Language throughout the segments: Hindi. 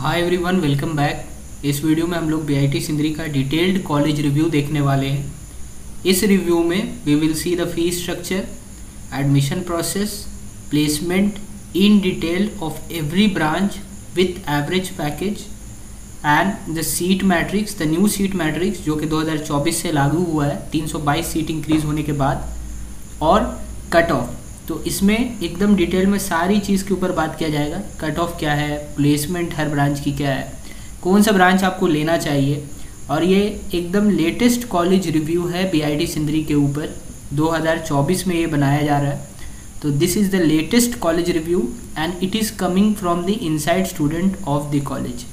Hi everyone, welcome back. इस वीडियो में हम लोग बीआईटी सिंदरी का डिटेल्ड कॉलेज रिव्यू देखने वाले हैं। इस रिव्यू में we will see the fees structure, admission process, placement in detail of every branch with average package and the seat matrix, the new seat matrix जो कि 2024 से लागू हुआ है 322 सीट इंक्रीज होने के बाद, और कट ऑफ। तो इसमें एकदम डिटेल में सारी चीज़ के ऊपर बात किया जाएगा। कट ऑफ क्या है, प्लेसमेंट हर ब्रांच की क्या है, कौन सा ब्रांच आपको लेना चाहिए, और ये एकदम लेटेस्ट कॉलेज रिव्यू है बीआईटी सिंदरी के ऊपर। 2024 में ये बनाया जा रहा है। तो this is the latest college review and it is coming from the inside student of the college.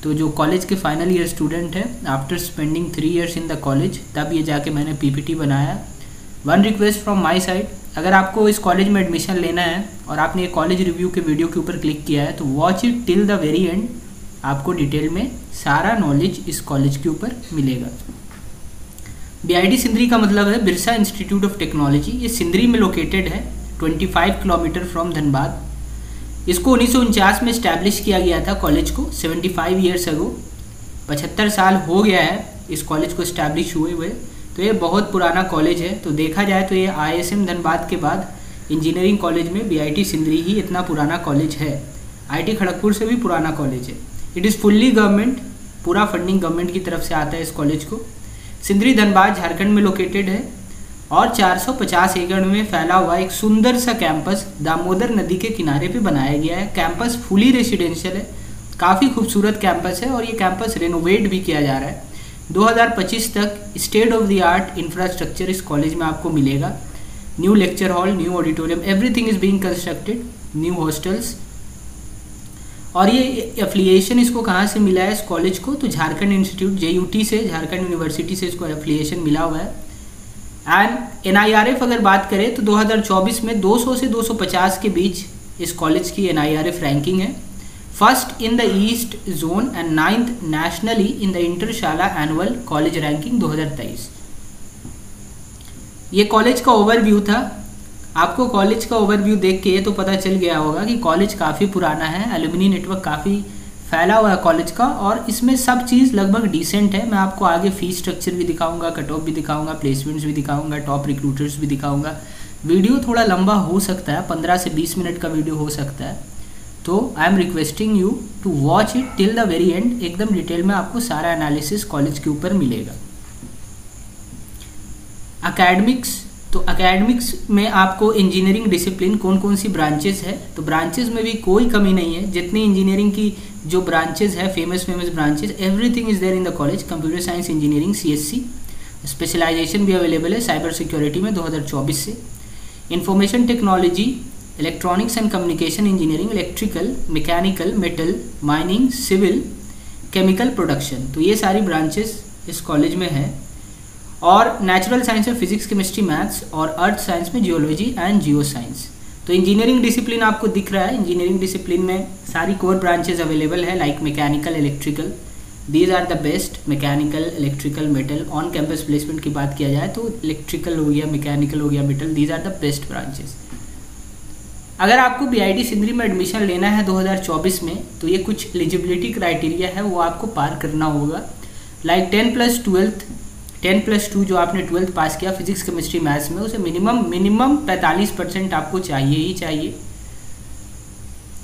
तो जो कॉलेज के फाइनल ईयर स्टूडेंट है, after spending 3 years in the college, तब ये जाके मैंने पीपीटी बनाया। One request from my side, अगर आपको इस कॉलेज में एडमिशन लेना है और आपने ये कॉलेज रिव्यू के वीडियो के ऊपर क्लिक किया है तो watch it till the very and. आपको डिटेल में सारा नॉलेज इस कॉलेज के ऊपर मिलेगा। बीआईटी सिंदरी का मतलब है बिरसा इंस्टीट्यूट ऑफ टेक्नोलॉजी। ये सिंदरी में लोकेटेड है, 25 किलोमीटर फ्रॉम धनबाद। इसको 1949 में इस्टेब्लिश किया गया था कॉलेज को, 75 years अगो। 75 साल हो गया है इस कॉलेज को इस्टेब्लिश हुए। तो ये बहुत पुराना कॉलेज है। तो देखा जाए तो ये आईएसएम धनबाद के बाद इंजीनियरिंग कॉलेज में बीआईटी सिंदरी ही इतना पुराना कॉलेज है। आईटी खड़गपुर से भी पुराना कॉलेज है। इट इज़ फुल्ली गवर्नमेंट, पूरा फंडिंग गवर्नमेंट की तरफ से आता है इस कॉलेज को। सिंदरी धनबाद झारखंड में लोकेटेड है और 450 एकड़ में फैला हुआ एक सुंदर सा कैंपस दामोदर नदी के किनारे पे बनाया गया है। कैंपस फुली रेसिडेंशियल है, काफ़ी खूबसूरत कैंपस है और ये कैंपस रेनोवेट भी किया जा रहा है। 2025 तक state of the art infrastructure इस कॉलेज में आपको मिलेगा। New lecture hall, new auditorium, everything is being constructed, new hostels. और ये एफिलिएशन इसको कहाँ से मिला है इस कॉलेज को, तो झारखंड इंस्टीट्यूट JUT से, झारखंड यूनिवर्सिटी से इसको एफिलिएशन मिला हुआ है। एंड NIRF अगर बात करें तो 2024 में 200 से 250 के बीच इस कॉलेज की NIRF रैंकिंग है। First in the east zone and 9th nationally in the Internshala annual college ranking 2023। ये कॉलेज का ओवरव्यू था। आपको कॉलेज का ओवरव्यू देख के ये तो पता चल गया होगा कि कॉलेज काफ़ी पुराना है, एलुमनी नेटवर्क काफ़ी फैला हुआ है कॉलेज का, और इसमें सब चीज़ लगभग डिसेंट है। मैं आपको आगे फीस स्ट्रक्चर भी दिखाऊंगा, कट ऑफ भी दिखाऊंगा, प्लेसमेंट्स भी दिखाऊंगा, टॉप रिक्रूटर्स भी दिखाऊंगा। वीडियो थोड़ा लंबा हो सकता है, 15 से 20 मिनट का वीडियो हो सकता है। तो I am requesting you to watch it till the very end. एकदम डिटेल में आपको सारा एनालिसिस कॉलेज के ऊपर मिलेगा। एकेडमिक्स, तो एकेडमिक्स में आपको इंजीनियरिंग डिसिप्लिन कौन कौन सी ब्रांचेस है, तो ब्रांचेस में भी कोई कमी नहीं है। जितनी इंजीनियरिंग की जो ब्रांचेस है, famous branches, everything is there in the college. Computer science engineering CSC, specialization भी अवेलेबल है साइबर सिक्योरिटी में 2024 से। Information technology, electronics and communication engineering, electrical, mechanical, metal, mining, civil, chemical production, तो ये सारी ब्रांचेस इस कॉलेज में है। और नेचुरल साइंस में फिजिक्स, केमिस्ट्री, मैथ्स, और अर्थ साइंस में जियोलॉजी एंड जियो साइंस। तो इंजीनियरिंग डिसिप्लिन आपको दिख रहा है। इंजीनियरिंग डिसिप्लिन में सारी कोर ब्रांचेस अवेलेबल है, like mechanical, electrical, these are the best. Mechanical, electrical, metal. On campus placement की बात किया जाए तो इलेक्ट्रिकल हो गया, मैकेनिकल हो गया, metal, these are the best branches. अगर आपको बीआईटी सिंदरी में एडमिशन लेना है 2024 में, तो ये कुछ एलिजिबिलिटी क्राइटेरिया है, वो आपको पार करना होगा। लाइक 10+2 जो आपने 12th पास किया फिजिक्स, केमिस्ट्री, मैथ्स में, उसे मिनिमम 45% आपको चाहिए ही चाहिए।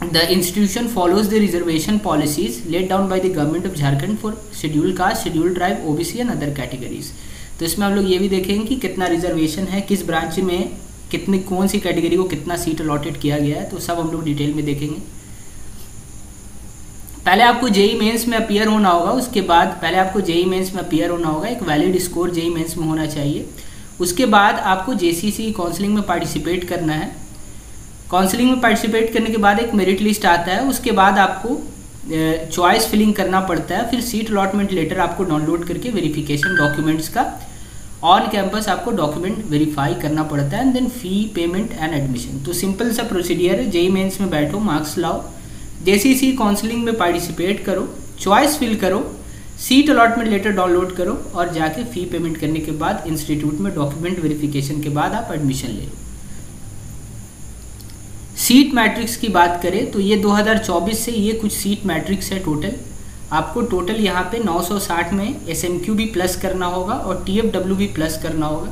The institution follows the reservation policies laid down by the government of Jharkhand for schedule caste, schedule tribe, OBC and other categories. तो इसमें हम लोग ये भी देखेंगे कि कितना रिजर्वेशन है, किस ब्रांच में कितनी, कौन सी कैटेगरी को कितना सीट अलॉटेड किया गया है, तो सब हम लोग डिटेल में देखेंगे। पहले आपको JEE मेंस में अपीयर होना होगा, उसके बाद पहले आपको JEE मेंस में अपीयर होना होगा, एक वैलिड स्कोर JEE मेंस में होना चाहिए। उसके बाद आपको JCC काउंसलिंग में पार्टिसिपेट करना है। काउंसलिंग में पार्टिसिपेट करने के बाद एक मेरिट लिस्ट आता है, उसके बाद आपको चॉइस फिलिंग करना पड़ता है। फिर सीट अलॉटमेंट लेटर आपको डाउनलोड करके वेरिफिकेशन डॉक्यूमेंट्स का ऑन कैंपस आपको डॉक्यूमेंट वेरीफाई करना पड़ता है, and then fee payment and admission. तो सिंपल सा प्रोसीडियर है। JEE मेंस में बैठो, मार्क्स लाओ, JCC काउंसलिंग में पार्टिसिपेट करो, चॉइस फिल करो, सीट अलॉटमेंट लेटर डाउनलोड करो, और जाके फी पेमेंट करने के बाद इंस्टीट्यूट में डॉक्यूमेंट वेरिफिकेशन के बाद आप एडमिशन ले लो। सीट मैट्रिक्स की बात करें तो ये 2024 से ये कुछ सीट मैट्रिक्स है टोटल। आपको टोटल यहाँ पे 960 में SMQ भी प्लस करना होगा और TFW भी प्लस करना होगा।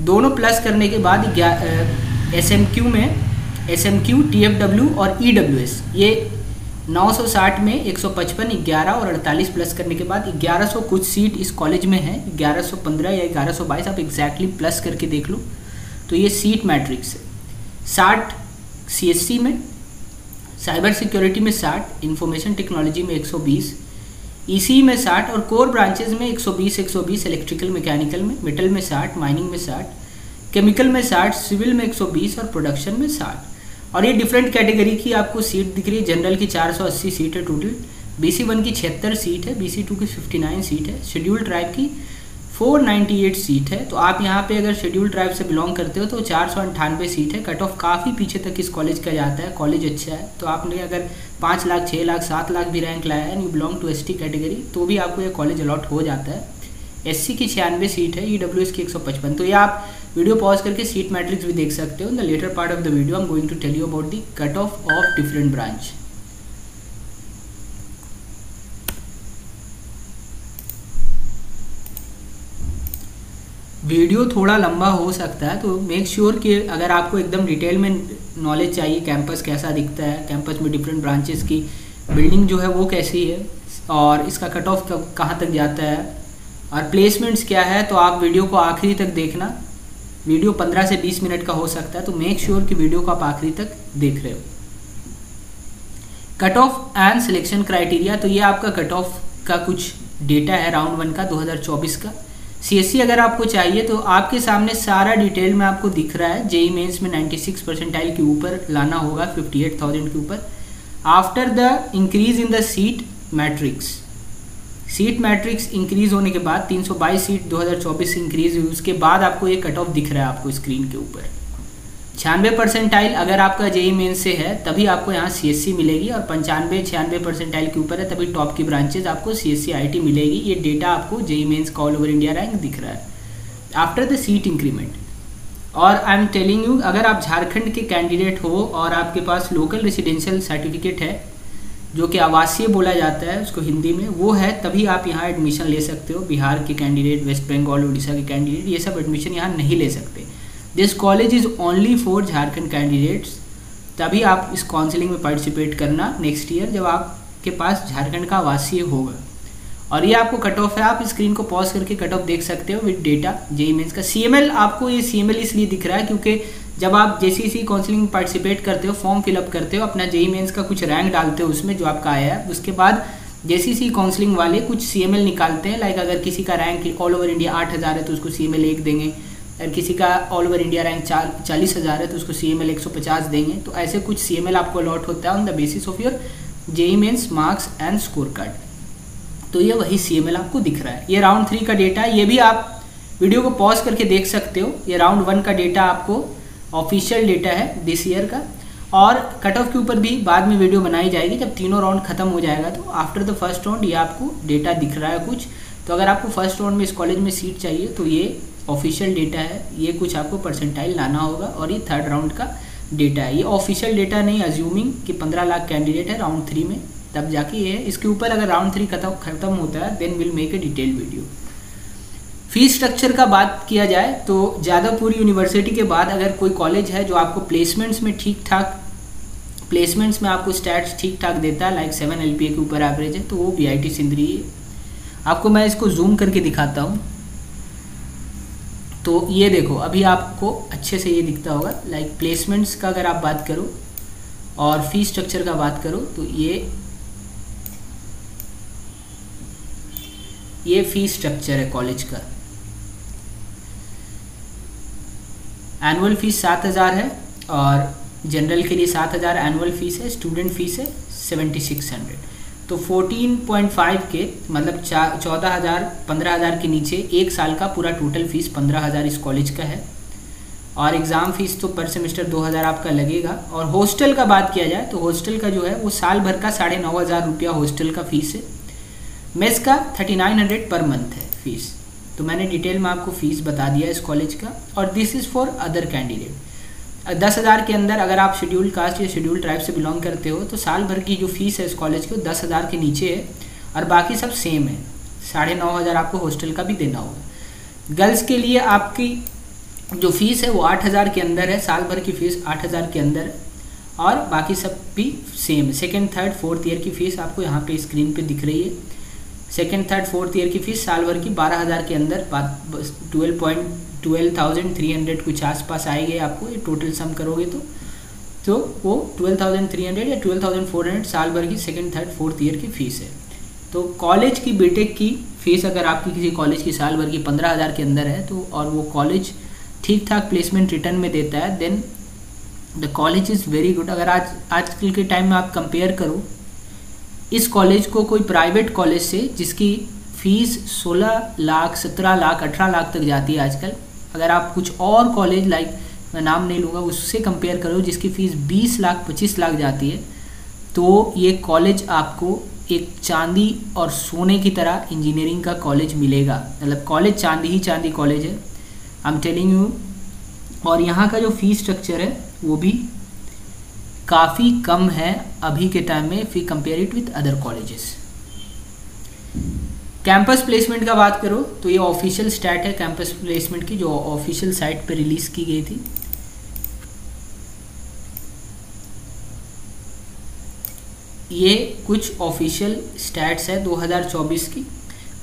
दोनों प्लस करने के बाद SMQ में SMQ, TFW और EWS ये 960 में 155, 11 और 48 प्लस करने के बाद 1100 कुछ सीट इस कॉलेज में है, 1115 या 1122 आप एग्जैक्टली प्लस करके देख लो। तो ये सीट मैट्रिक्स है। 60 CSC में, साइबर सिक्योरिटी में 60, इंफॉर्मेशन टेक्नोलॉजी में 120, ECE में 60 और कोर ब्रांचेज में 120, इलेक्ट्रिकल मैकेनिकल में, मेटल में 60, माइनिंग में 60, केमिकल में 60, सिविल में 120 और प्रोडक्शन में 60। और ये डिफरेंट कैटेगरी की आपको सीट दिख रही है। जनरल की 480 सीट है टोटल, BC1 की 76 सीट है, BC2 की 59 सीट है, शेड्यूल ट्राइब की 498 सीट है। तो आप यहाँ पे अगर शेड्यूल ट्राइब से बिलोंग करते हो तो 498 सीट है। कट ऑफ काफ़ी पीछे तक इस कॉलेज का जाता है, कॉलेज अच्छा है। तो आपने अगर 5 लाख, 6 लाख, 7 लाख भी रैंक लाया है and you belong to ST category तो भी आपको ये कॉलेज अलॉट हो जाता है। SC की 96 सीट है, EWS की 155। तो ये आप वीडियो पॉज करके सीट मैट्रिक्स भी देख सकते हो। In the latter part of the video I am going to tell you about the cut off different branch. Video थोड़ा लंबा हो सकता है तो मेक श्योर कि अगर आपको एकदम डिटेल में नॉलेज चाहिए, कैंपस कैसा दिखता है, कैंपस में डिफरेंट ब्रांचेस की बिल्डिंग जो है वो कैसी है और इसका कट ऑफ कहाँ तक जाता है और प्लेसमेंट्स क्या है, तो आप वीडियो को आखिरी तक देखना। वीडियो 15 से 20 मिनट का हो सकता है, तो मेक श्योर कि वीडियो को आप आखिरी तक देख रहे हो। Cut off and selection criteria, तो ये आपका कट ऑफ का कुछ डेटा है राउंड 1 का 2024 का। CSC अगर आपको चाहिए तो आपके सामने सारा डिटेल में आपको दिख रहा है। JEE मेंस में 96 परसेंटाइल के ऊपर लाना होगा, 58,000 के ऊपर। After the increase in the seat matrix increase होने के बाद 322 सीट 2024 से इंक्रीज हुई, उसके बाद आपको ये कट ऑफ दिख रहा है आपको स्क्रीन के ऊपर। 96 परसेंटाइल अगर आपका JEE मेंस से है तभी आपको यहाँ CSC मिलेगी और 95-96 परसेंटाइल के ऊपर है तभी टॉप की ब्रांचेज आपको CSC IT मिलेगी। ये डेटा आपको JEE मेंस का ऑल ओवर इंडिया रैंक दिख रहा है आफ्टर द सीट इंक्रीमेंट। और आई एम टेलिंग यू, अगर आप झारखंड के कैंडिडेट हो और आपके पास लोकल रेसिडेंशियल सर्टिफिकेट है जो कि आवासीय बोला जाता है उसको हिंदी में, वो है तभी आप यहाँ एडमिशन ले सकते हो। बिहार के कैंडिडेट, वेस्ट बंगाल, उड़ीसा के कैंडिडेट ये सब एडमिशन यहाँ नहीं ले सकते। This college is only for Jharkhand candidates, तभी आप इस काउंसलिंग में पार्टिसिपेट करना नेक्स्ट ईयर जब आपके पास झारखंड का आवासीय होगा। और ये आपको कट ऑफ है, आप स्क्रीन को पॉज करके कट ऑफ देख सकते हो विद डेटा। JEE मेंस का CML, आपको ये CML इसलिए दिख रहा है क्योंकि जब आप JCC काउंसलिंग में पार्टिसिपेट करते हो, फॉर्म फिलअप करते हो, अपना JEE मेंस का कुछ रैंक डालते हो उसमें जो आपका आया है, उसके बाद JCC काउंसलिंग वाले कुछ CML निकालते हैं। लाइक अगर किसी का रैंक ऑल ओवर इंडिया 8,000 है तो उसको CML 1 देंगे, अगर किसी का ऑल ओवर इंडिया रैंक 40,000 है तो उसको CML 150 देंगे। तो ऐसे कुछ CML आपको अलॉट होता है on the basis of your JEE mains marks and score card. तो ये वही CML आपको दिख रहा है। ये राउंड 3 का डेटा है, ये भी आप वीडियो को पॉज करके देख सकते हो। ये राउंड 1 का डेटा आपको ऑफिशियल डेटा है दिस ईयर का, और कट ऑफ के ऊपर भी बाद में वीडियो बनाई जाएगी जब तीनों राउंड खत्म हो जाएगा। तो आफ्टर द फर्स्ट राउंड ये आपको डेटा दिख रहा है कुछ। तो अगर आपको फर्स्ट राउंड में इस कॉलेज में सीट चाहिए तो ये ऑफिशियल डेटा है, ये कुछ आपको परसेंटाइल लाना होगा। और ये थर्ड राउंड का डेटा है, ये ऑफिशियल डेटा नहीं, अज्यूमिंग कि 15 लाख कैंडिडेट है राउंड 3 में तब जाके ये है। इसके ऊपर अगर राउंड 3 खत्म होता है then will make a detail video. Fees structure का बात किया जाए तो जादवपुर यूनिवर्सिटी के बाद अगर कोई कॉलेज है जो आपको प्लेसमेंट्स में ठीक ठाक, प्लेसमेंट्स में आपको स्टैट्स ठीक ठाक देता है, लाइक 7 LPA के ऊपर एवरेज है, तो वो BIT सिंदरी है। आपको मैं इसको जूम करके दिखाता हूँ। तो ये देखो, अभी आपको अच्छे से ये दिखता होगा। लाइक प्लेसमेंट्स का अगर आप बात करो और फीस स्ट्रक्चर का बात करो तो ये फीस स्ट्रक्चर है कॉलेज का। एनुअल फीस 7,000 है और जनरल के लिए 7,000 एनुअल फीस है, स्टूडेंट फीस है 7,600। तो 14.5 के मतलब 14,000 15,000 के नीचे एक साल का पूरा टोटल फीस 15,000 इस कॉलेज का है। और एग्ज़ाम फीस तो पर सेमेस्टर 2,000 आपका लगेगा। और हॉस्टल का बात किया जाए तो हॉस्टल का जो है वो साल भर का 9,500 रुपया हॉस्टल का फीस है। मेस का 3,900 पर मंथ है फीस। तो मैंने डिटेल में आपको फीस बता दिया इस कॉलेज का। और this is for other candidate. 10,000 के अंदर अगर आप शेड्यूल्ड कास्ट या शेड्यूल्ड ट्राइब से बिलोंग करते हो तो साल भर की जो फीस है इस कॉलेज की वो 10,000 के नीचे है और बाकी सब सेम है। 9,500 आपको हॉस्टल का भी देना होगा। गर्ल्स के लिए आपकी जो फीस है वो 8,000 के अंदर है, साल भर की फीस 8,000 के अंदर है और बाकी सब भी सेम है। सेकेंड थर्ड फोर्थ ईयर की फ़ीस आपको यहाँ पे स्क्रीन पे दिख रही है। सेकेंड थर्ड फोर्थ ईयर की फ़ीस साल भर की 12,000 के अंदर 12,300 कुछ आसपास आएगी आपको, ये टोटल सम करोगे तो वो 12,300 या 12,400 साल भर की सेकेंड थर्ड फोर्थ ईयर की फ़ीस है। तो कॉलेज की बीटेक की फ़ीस अगर आपकी किसी कॉलेज की साल भर की 15,000 के अंदर है तो और वो कॉलेज ठीक ठाक प्लेसमेंट रिटर्न में देता है, then the college is very good. अगर आजकल के टाइम में आप कंपेयर करो इस कॉलेज को कोई प्राइवेट कॉलेज से जिसकी फ़ीस 16 लाख 17 लाख 18 लाख तक जाती है आजकल, अगर आप कुछ और कॉलेज लाइक मैं नाम नहीं लूँगा उससे कंपेयर करो जिसकी फ़ीस 20 लाख 25 लाख जाती है, तो ये कॉलेज आपको एक चांदी और सोने की तरह इंजीनियरिंग का कॉलेज मिलेगा। मतलब कॉलेज चांदी ही चांदी कॉलेज है, आई एम टेलिंग यू। और यहाँ का जो फीस स्ट्रक्चर है वो भी काफ़ी कम है अभी के टाइम में, if you compare it with other colleges. Campus placement का बात करो तो ये ऑफिशियल स्टैट है कैंपस प्लेसमेंट की, जो ऑफिशियल साइट पे रिलीज़ की गई थी। ये कुछ ऑफिशियल स्टैट्स है 2024 की।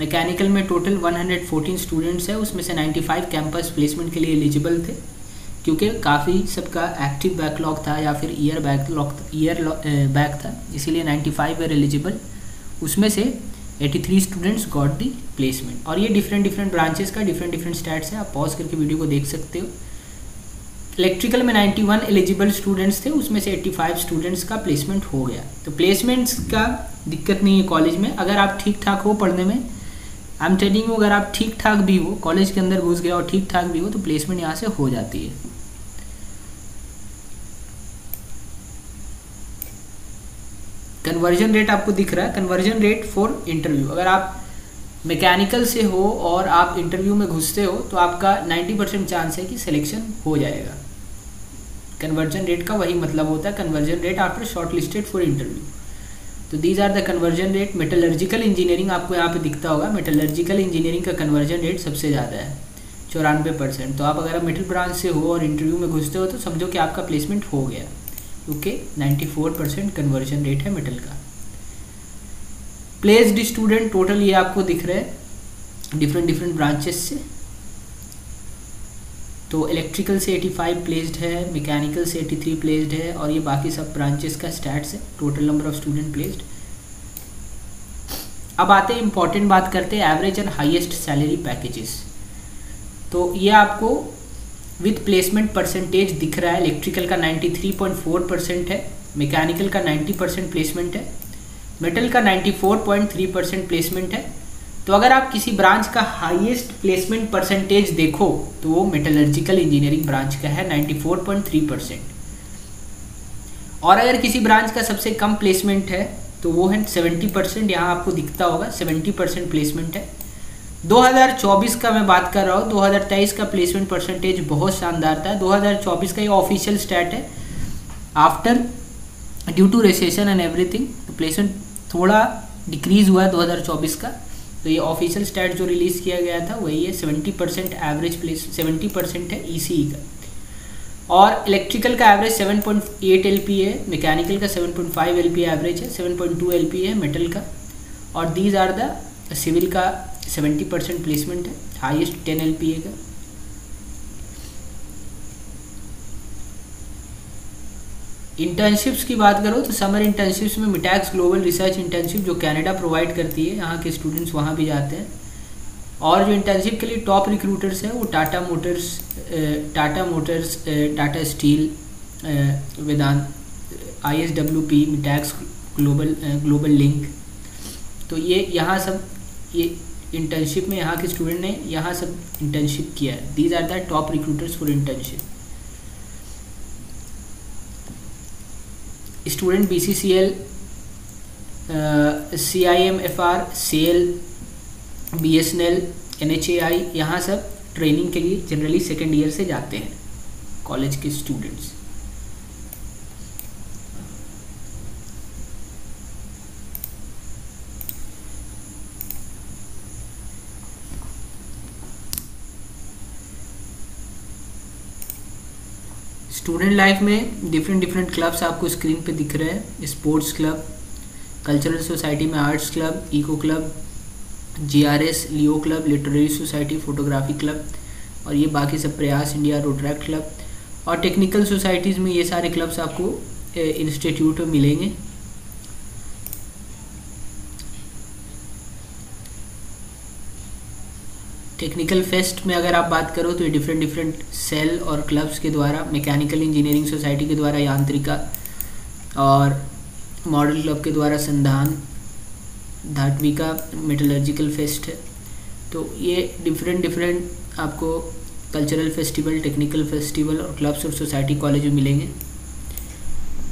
मैकेनिकल में टोटल 114 स्टूडेंट्स है, उसमें से 95 कैंपस प्लेसमेंट के लिए एलिजिबल थे क्योंकि काफ़ी सबका एक्टिव बैकलॉग था या फिर ईयर बैक था, इसीलिए 95 वर एलिजिबल। उसमें से 83 स्टूडेंट्स गॉट दी प्लेसमेंट। और ये डिफरेंट ब्रांचेस का डिफरेंट स्टैट्स है, आप पॉज करके वीडियो को देख सकते हो। इलेक्ट्रिकल में 91 एलिजिबल स्टूडेंट्स थे, उसमें से 85 स्टूडेंट्स का प्लेसमेंट हो गया। तो प्लेसमेंट्स का दिक्कत नहीं है कॉलेज में, अगर आप ठीक ठाक हो पढ़ने में। आई एम टेलिंग यू, अगर आप ठीक ठाक भी हो, कॉलेज के अंदर घुस गए और ठीक ठाक भी हो तो प्लेसमेंट यहाँ से हो जाती है। कन्वर्जन रेट आपको दिख रहा है, कन्वर्जन रेट फॉर इंटरव्यू। अगर आप मैकेनिकल से हो और आप इंटरव्यू में घुसते हो तो आपका 90% चांस है कि सिलेक्शन हो जाएगा। कन्वर्जन रेट का वही मतलब होता है, conversion rate after shortlisted for interview. तो these are the conversion rate. Metallurgical engineering आपको यहाँ पे दिखता होगा, मेटलर्जिकल इंजीनियरिंग का कन्वर्जन रेट सबसे ज़्यादा है 94%। तो आप अगर मेटल ब्रांच से हो और इंटरव्यू में घुसते हो तो समझो कि आपका प्लेसमेंट हो गया, क्योंकि 94% कन्वर्जन रेट है मेटल का। प्लेस्ड स्टूडेंट टोटल ये आपको दिख रहे हैं डिफरेंट ब्रांचेस से। तो इलेक्ट्रिकल से 85 प्लेस्ड है, मैकेनिकल से 83 प्लेस्ड है और ये बाकी सब ब्रांचेस का स्टैट्स है, total number of student placed. अब आते हैं इंपॉर्टेंट बात करते हैं average and highest salary packages. तो ये आपको विथ प्लेसमेंट परसेंटेज दिख रहा है। इलेक्ट्रिकल का 93.4% है, मैकेनिकल का 90% प्लेसमेंट है, मेटल का 94.3% प्लेसमेंट है। तो अगर आप किसी ब्रांच का हाईएस्ट प्लेसमेंट परसेंटेज देखो तो वो मेटलर्जिकल इंजीनियरिंग ब्रांच का है 94.3%। और अगर किसी ब्रांच का सबसे कम प्लेसमेंट है तो वो है 70%, यहाँ आपको दिखता होगा 70% प्लेसमेंट है। 2024 का मैं बात कर रहा हूँ, 2023 का प्लेसमेंट परसेंटेज बहुत शानदार था। 2024 का ये ऑफिशियल स्टैट है, after due to recession and everything placement थोड़ा डिक्रीज हुआ है 2024 का। तो ये ऑफिशियल स्टैट जो रिलीज़ किया गया था वही है, 70% एवरेज प्लेस 70% है ईसीई का। और इलेक्ट्रिकल का एवरेज 7.8 LP है, मैकेनिकल का 7.5 LP एवरेज है, 7.2 LP है मेटल का। और दीज आर द सिविल का 70% प्लेसमेंट है, हाईएस्ट 10 LPA का। इंटर्नशिप्स की बात करो तो समर इंटर्नशिप्स में मिटैक्स ग्लोबल रिसर्च इंटर्नशिप जो कनाडा प्रोवाइड करती है, यहाँ के स्टूडेंट्स वहाँ भी जाते हैं। और जो इंटर्नशिप के लिए टॉप रिक्रूटर्स हैं वो टाटा मोटर्स, टाटा स्टील, वेदांत, ISWP, मिटैक्स ग्लोबल लिंक। तो ये यहाँ सब ये इंटर्नशिप में यहाँ के स्टूडेंट ने यहाँ सब इंटर्नशिप किया है। These are the top recruiters for internship. Student BCCL, CIMFR, SAIL, BSNL, NHAI यहाँ सब ट्रेनिंग के लिए जनरली सेकेंड ईयर से जाते हैं। कॉलेज के स्टूडेंट्स। स्टूडेंट लाइफ में डिफरेंट क्लब्स आपको स्क्रीन पे दिख रहे हैं। स्पोर्ट्स क्लब, कल्चरल सोसाइटी में arts club, eco club, GRS, Leo club, literary society, photography club, और ये बाकी सब प्रयास इंडिया, रोटरैक्ट क्लब। और टेक्निकल सोसाइटीज़ में ये सारे क्लब्स आपको इंस्टीट्यूट में मिलेंगे। टेक्निकल फेस्ट में अगर आप बात करो तो ये डिफरेंट सेल और क्लब्स के द्वारा, मैकेनिकल इंजीनियरिंग सोसाइटी के द्वारा यांत्रिका, और मॉडल क्लब के द्वारा संधान, धात्विका, मेटलर्जिकल फेस्ट है। तो ये डिफरेंट आपको कल्चरल फेस्टिवल, टेक्निकल फेस्टिवल और क्लब्स और सोसाइटी कॉलेज में मिलेंगे।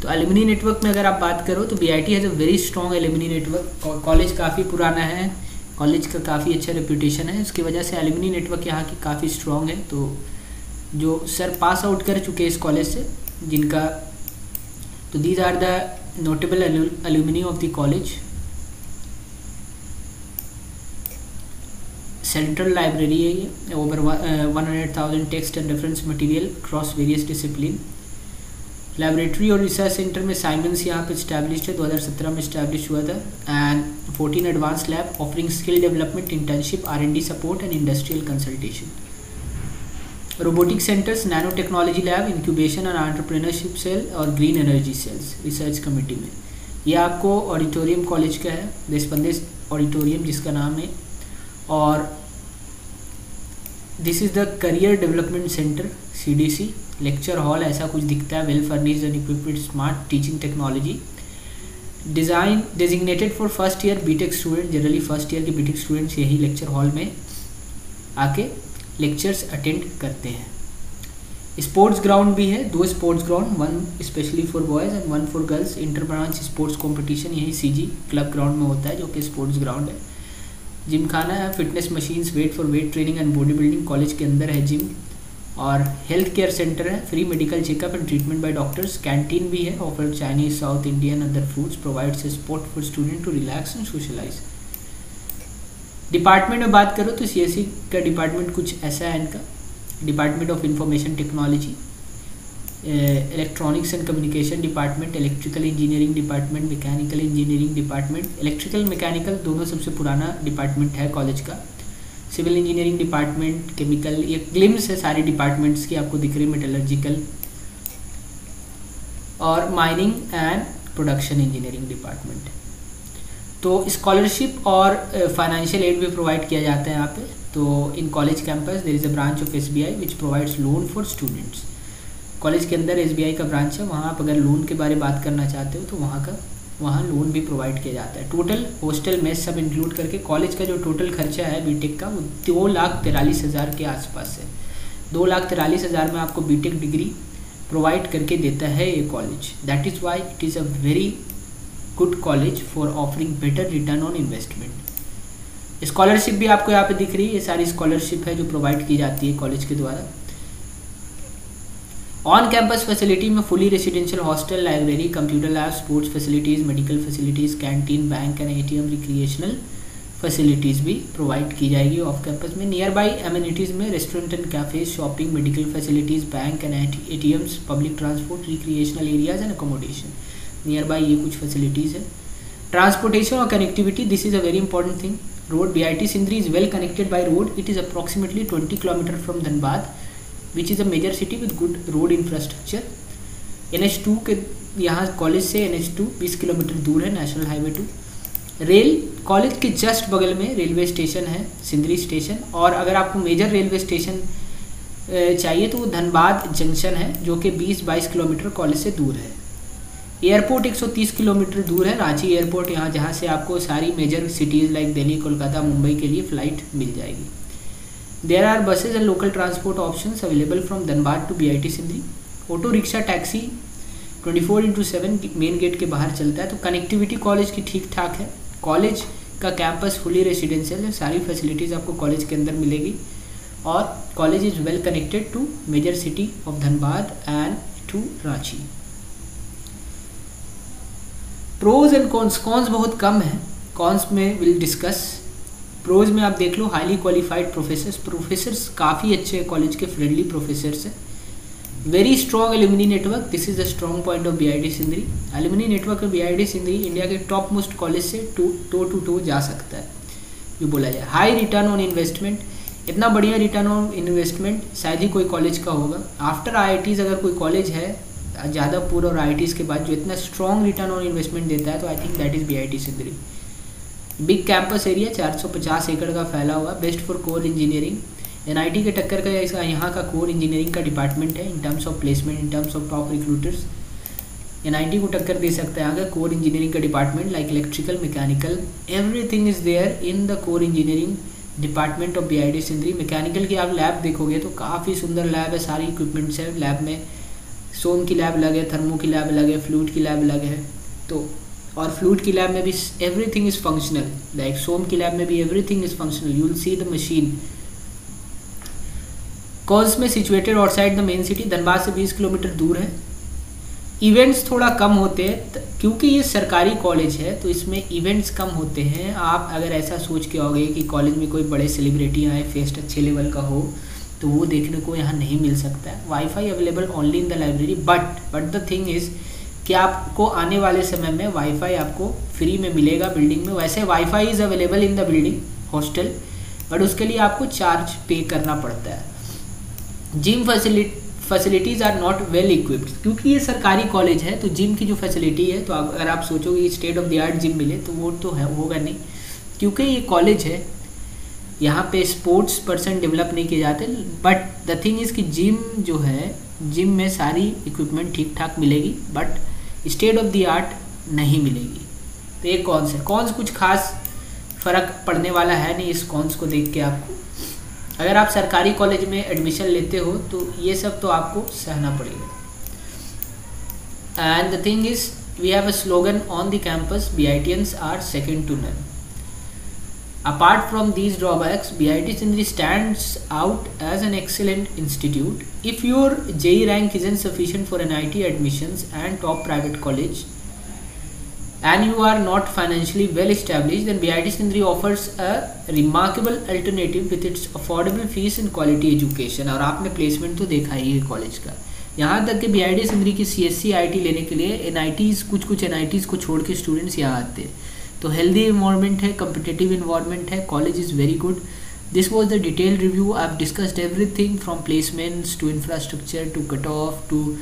तो एलुमनी नेटवर्क में अगर आप बात करो तो BIT has a very strong alumni network. College काफ़ी पुराना है, कॉलेज का काफ़ी अच्छा रेपुटेशन है, इसकी वजह से एलुमनी नेटवर्क यहाँ की काफ़ी स्ट्रॉन्ग है। तो जो सर पास आउट कर चुके हैं इस कॉलेज से, जिनका, तो these are the notable alumni of the college. Central library है ये, over 100,000 text and reference material cross various discipline. Laboratory और रिसर्च सेंटर में साइमंस यहाँ पे इस्टेब्लिश्ड है, 2017 में इस्टेब्लिश हुआ था। And 14 advance lab offering skill development, internship, R&D support and industrial consultation. Robotic centres, nano technology lab, incubation and entrepreneurship cell और green energy cells research committee में। ये आपको ऑडिटोरियम कॉलेज का है, देशबंदे ऑडिटोरियम जिसका नाम है। और this is the career development centre, CDC। Lecture hall ऐसा कुछ दिखता है, well furnished and equipped with smart teaching technology. Design designated for first year BTech student, generally first year के बीटेक स्टूडेंट्स यही लेक्चर हॉल में आके लेक्चर्स अटेंड करते हैं। स्पोर्ट्स ग्राउंड भी है, 2 sports ground, 1 specially for boys and 1 for girls. Inter branch sports competition यही CG क्लब ग्राउंड में होता है, जो कि स्पोर्ट्स ग्राउंड है। जिम खाना है, fitness machines, weight for weight training and body building, college के अंदर है जिम। और हेल्थ केयर सेंटर है, free medical checkup and treatment by doctors. Canteen भी है, offer Chinese, South Indian, other foods, provides spot for student to relax and socialise. Department में बात करो तो CSE का डिपार्टमेंट कुछ ऐसा है इनका। Department of information technology, electronics and communication department, electrical engineering department, mechanical engineering department. Electrical mechanical दोनों सबसे पुराना डिपार्टमेंट है कॉलेज का। सिविल इंजीनियरिंग डिपार्टमेंट, केमिकल, ये ग्लिम्स है सारे डिपार्टमेंट्स की आपको दिख रही, मेटलर्जिकल, और mining and production engineering department. तो स्कॉलरशिप और फाइनेंशियल एड भी प्रोवाइड किया जाता है यहाँ पे। तो इन college campus there is a branch of SBI which provides loan for students. College के अंदर SBI का ब्रांच है, वहाँ आप अगर लोन के बारे में बात करना चाहते हो तो वहाँ लोन भी प्रोवाइड किया जाता है। टोटल हॉस्टल मेस सब इंक्लूड करके कॉलेज का जो टोटल खर्चा है बीटेक का, वो 2,43,000 के आसपास है। 2,43,000 में आपको बीटेक डिग्री प्रोवाइड करके देता है ये college. That is why it is a very good college for offering better return on investment. Scholarship भी आपको यहाँ पे दिख रही है, ये सारी स्कॉलरशिप है जो प्रोवाइड की जाती है कॉलेज के द्वारा। ऑन कैंपस फैसिलिटी में fully residential hostel, library, computer lab, sports facilities, medical facilities, canteen, bank and ATM, recreational facilities भी प्रोवाइड की जाएगी ऑफ कैंपस में। नियर बाई एमिनिटीज़ में restaurant and cafe, shopping, medical facilities, bank and ATMs, public transport, recreational areas and accommodation. Near by ये कुछ फैसिलिटीज़ है। ट्रांसपोर्टेशन और connectivity, this is a very important thing. Road, BIT Sindri is well connected by road. It is approximately 20 km from Dhanbad, which is a major city with good road infrastructure. NH2 के यहाँ कॉलेज से NH2 20 किलोमीटर दूर है, नेशनल हाईवे 2। रेल, कॉलेज के जस्ट बगल में रेलवे स्टेशन है, सिंदरी स्टेशन। और अगर आपको मेजर रेलवे स्टेशन चाहिए तो वो धनबाद जंक्शन है, जो कि 20-22 किलोमीटर कॉलेज से दूर है। एयरपोर्ट 130 किलोमीटर दूर है, रांची एयरपोर्ट, यहाँ जहाँ से आपको सारी major cities like Delhi, Kolkata, Mumbai के लिए फ़्लाइट मिल जाएगी। There are buses and local transport options available from Dhanbad to BIT Sindri. Auto rickshaw, taxi 24/7 main gate के बाहर चलता है। तो कनेक्टिविटी कॉलेज की ठीक ठाक है। कॉलेज का कैंपस फुली रेसिडेंशियल है, सारी फैसिलिटीज़ आपको कॉलेज के अंदर मिलेगी। और college is well connected to major city of Dhanbad and to Ranchi. Pros and cons, cons बहुत कम है, कॉन्स में विल डिस्कस। प्रोज में आप देख लो, हाईली क्वालिफाइड प्रोफेसर्स काफ़ी अच्छे कॉलेज के, फ्रेंडली प्रोफेसर्स हैं। Very strong alumni network, this is the strong point of BIT Sindri. Alumni network में BIT सिंदरी इंडिया के टॉप मोस्ट कॉलेज से टो टू टो जा सकता है, जो बोला जाए। हाई रिटर्न ऑन इन्वेस्टमेंट, इतना बढ़िया रिटर्न ऑन इन्वेस्टमेंट शायद ही कोई कॉलेज का होगा। आफ्टर IITs अगर कोई कॉलेज है जादवपुर और IITs के बाद जो इतना स्ट्रॉन्ग रिटर्न ऑन इन्वेस्टमेंट देता है, तो I think that is BIT Sindri. Big campus area, 450 एकड़ का फैला हुआ, best for core engineering. NIT के टक्कर का इसका यहाँ का कोर इंजीनियरिंग का डिपार्टमेंट है in terms of placement, in terms of top recruiters. NIT को टक्कर दे सकता है यहाँ का कोर इंजीनियरिंग का department, like electrical, mechanical, everything is there in the core engineering department of BIT Sindri. Mechanical की आप लैब देखोगे तो काफ़ी सुंदर लैब है, सारी इक्विपमेंट्स है लैब में। सोम की लैब अलग है, थर्मो की लैब अलग है, फ्लूइड की लैब अलग है। तो और फ्लूइड की लैब में भी एवरीथिंग इज फंक्शनल, लाइक सोम की लैब में भी everything is functional, you will see the machine. Cause में situated outside the main city, Dhanbad से 20 किलोमीटर दूर है। इवेंट्स थोड़ा कम होते हैं क्योंकि ये सरकारी कॉलेज है, तो इसमें इवेंट्स कम होते हैं। आप अगर ऐसा सोच के आओगे कि कॉलेज में कोई बड़े सेलिब्रिटी आए, फेस्ट अच्छे लेवल का हो, तो वो देखने को यहाँ नहीं मिल सकता है। Wifi available only in the library, but the thing is कि आपको आने वाले समय में वाईफाई आपको फ्री में मिलेगा बिल्डिंग में। वैसे wifi is available in the building hostel, but उसके लिए आपको चार्ज पे करना पड़ता है। Gym facilities are not well equipped, क्योंकि ये सरकारी कॉलेज है तो जिम की जो फैसिलिटी है, तो अगर आप सोचोगे state of the art gym मिले तो वो तो है होगा नहीं, क्योंकि ये कॉलेज है, यहाँ पे स्पोर्ट्स पर्सन डेवलप नहीं किए जाते। बट द थिंग इज़ कि जिम जो है, जिम में सारी इक्विपमेंट ठीक ठाक मिलेगी, but state of the art नहीं मिलेगी। तो ये कॉन्स है। कॉन्स कुछ खास फ़र्क पड़ने वाला है नहीं इस कॉन्स को देख के आपको। अगर आप सरकारी कॉलेज में एडमिशन लेते हो तो ये सब तो आपको सहना पड़ेगा। And the thing is we have a slogan on the campus, BITians are second to none. Apart from these drawbacks, BIT Sindri stands out as an excellent institute. If your JEE rank isn't sufficient for NIT admissions and top private college, and you are not financially well established, then BIT Sindri offers a remarkable alternative with its affordable fees and quality education। और आपने प्लेसमेंट तो देखा ही है कॉलेज का, यहाँ तक कि BIT सिंदरी की CSC IIT लेने के लिए NITs कुछ NITs को छोड़ के स्टूडेंट्स यहाँ आते हैं। तो हेल्दी इन्वायरमेंट है, कम्पिटिटिव इन्वायरमेंट है, college is very good. This was the detailed review. I have discussed everything from placements to infrastructure to cut off to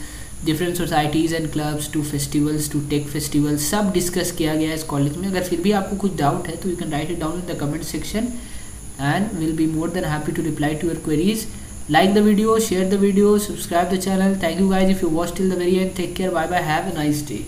different societies and clubs to festivals to tech festivals, सब डिस्कस किया गया है इस कॉलेज में। अगर फिर भी आपको कुछ डाउट है तो you can write it down in the comment section and will be more than happy to reply to your queries. Like the video, share the video, subscribe the channel. Thank you guys if you watched till the very end. Take care. Bye bye. Have a nice day.